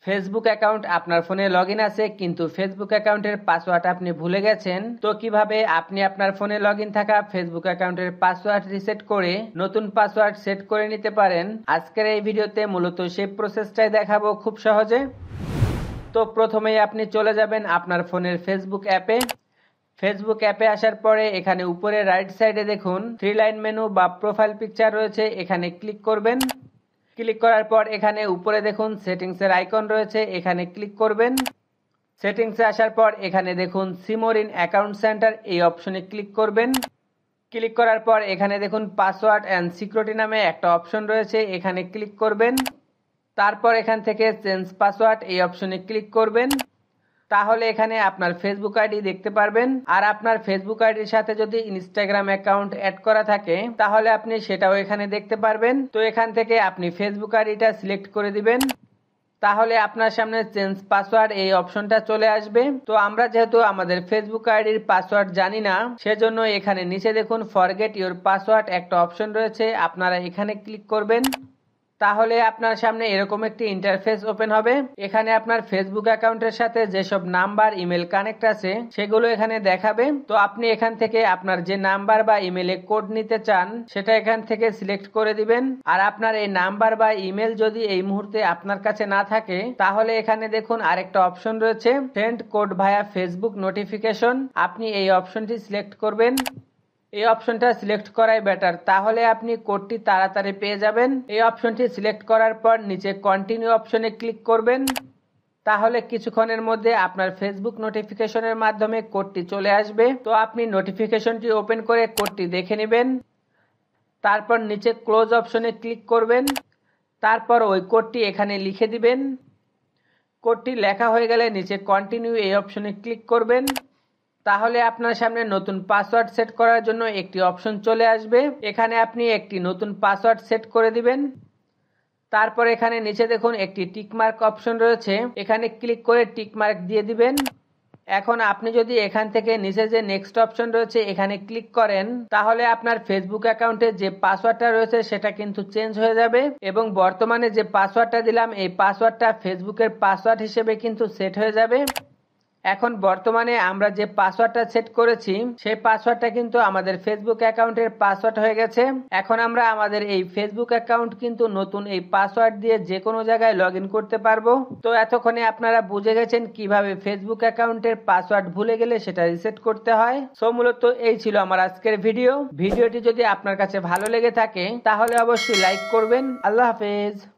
Facebook account আপনার ফোনে login আছে কিন্তু ফেসবুক অ্যাকাউন্টের পাসওয়ার্ড আপনি ভুলে গেছেন। তো কিভাবে আপনি আপনার ফোনে লগইন থাকা ফেসবুক অ্যাকাউন্টের পাসওয়ার্ড রিসেট করে নতুন পাসওয়ার্ড সেট করে নিতে পারেন, আজকের এই ভিডিওতে মূলত সেই প্রসেসটাই দেখাবো খুব সহজে। তো প্রথমেই আপনি চলে যাবেন আপনার ফোনের ফেসবুক অ্যাপে। ফেসবুক অ্যাপে আসার পরে এখানে উপরে রাইট সাইডে দেখুন 3 লাইন মেনু বা প্রোফাইল পিকচার রয়েছে, এখানে ক্লিক করবেন। ক্লিক করার পর এখানে উপরে দেখুন সেটিংসের আইকন রয়েছে, এখানে ক্লিক করবেন। সেটিংসে আসার পর এখানে দেখুন see more in account centre, এই অপশনে ক্লিক করবেন। ক্লিক করার পর এখানে দেখুন পাসওয়ার্ড অ্যান্ড সিকিউরিটি নামে একটা অপশন রয়েছে, এখানে ক্লিক করবেন। তারপর এখান থেকে চেঞ্জ পাসওয়ার্ড এই অপশনে ক্লিক করবেন। তাহলে এখানে আপনার ফেসবুক আইডি দেখতে পারবেন। আর আপনার ফেসবুক আইডির সাথে যদি ইনস্টাগ্রাম অ্যাকাউন্ট অ্যাড করা থাকে তাহলে আপনি সেটাও এখানে দেখতে পারবেন। তো এখান থেকে আপনি ফেসবুক আইডিটা সিলেক্ট করে দিবেন। তাহলে আপনার সামনে চেঞ্জ পাসওয়ার্ড এই অপশনটা চলে আসবে। তো আমরা যেহেতু আমাদের ফেসবুক আইডির পাসওয়ার্ড জানি না, সেজন্য এখানে নিচে দেখুন ফরগেট ইউর পাসওয়ার্ড একটা অপশন রয়েছে, আপনারা এখানে ক্লিক করবেন। তাহলে আপনার সামনে এরকম একটি ইন্টারফেস ওপেন হবে। এখানে আপনার ফেসবুক অ্যাকাউন্টের সাথে যেসব নাম্বার ইমেল কানেক্ট আছে সেগুলো এখানে দেখাবে। তো আপনি এখান থেকে আপনার যে নাম্বার বা ইমেলে কোড নিতে চান সেটা এখান থেকে সিলেক্ট করে দিবেন। আর আপনার এই নাম্বার বা ইমেল যদি এই মুহূর্তে আপনার কাছে না থাকে তাহলে এখানে দেখুন আরেকটা অপশন রয়েছে সেন্ড কোড ভায়া ফেসবুক নোটিফিকেশন, আপনি এই অপশনটি সিলেক্ট করবেন। এই অপশনটা সিলেক্ট করাই বেটার, তাহলে আপনি কোডটি তাড়াতাড়ি পেয়ে যাবেন। এই অপশনটি সিলেক্ট করার পর নিচে কন্টিনিউ অপশনে ক্লিক করবেন। তাহলে কিছুক্ষণের মধ্যে আপনার ফেসবুক নোটিফিকেশনের মাধ্যমে কোডটি চলে আসবে। তো আপনি নোটিফিকেশনটি ওপেন করে কোডটি দেখে নেবেন। তারপর নিচে ক্লোজ অপশনে ক্লিক করবেন। তারপর ওই কোডটি এখানে লিখে দিবেন। কোডটি লেখা হয়ে গেলে নিচে কন্টিনিউ এই অপশনে ক্লিক করবেন। তাহলে আপনার সামনে নতুন পাসওয়ার্ড সেট করার জন্য একটি অপশন চলে আসবে, এখানে আপনি একটি নতুন পাসওয়ার্ড সেট করে দিবেন। তারপর এখানে নিচে দেখুন একটি টিকমার্ক অপশন রয়েছে, এখানে ক্লিক করে টিকমার্ক দিয়ে দিবেন। এখন আপনি যদি এখান থেকে নিচে যে নেক্সট অপশন রয়েছে এখানে ক্লিক করেন তাহলে আপনার ফেসবুক অ্যাকাউন্টে যে পাসওয়ার্ডটা রয়েছে সেটা কিন্তু চেঞ্জ হয়ে যাবে এবং বর্তমানে যে পাসওয়ার্ডটা দিলাম এই পাসওয়ার্ডটা ফেসবুকের পাসওয়ার্ড হিসেবে কিন্তু সেট হয়ে যাবে। এখন বর্তমানে আমরা যে পাসওয়ার্ডটা সেট করেছি সেই পাসওয়ার্ডটা কিন্তু আমাদের ফেসবুক অ্যাকাউন্টের পাসওয়ার্ড হয়ে গেছে। এখন আমরা আমাদের এই ফেসবুক অ্যাকাউন্ট কিন্তু নতুন এই পাসওয়ার্ড দিয়ে যে কোনো জায়গায় লগ ইন করতে পারবো। তো এতক্ষণে আপনারা বুঝে গেছেন কিভাবে ফেসবুক অ্যাকাউন্টের পাসওয়ার্ড ভুলে গেলে সেটা রিসেট করতে হয়। সো মূলত এই ছিল আমার আজকের ভিডিওটি যদি আপনার কাছে ভালো লেগে থাকে তাহলে অবশ্যই লাইক করবেন। আল্লাহ হাফেজ।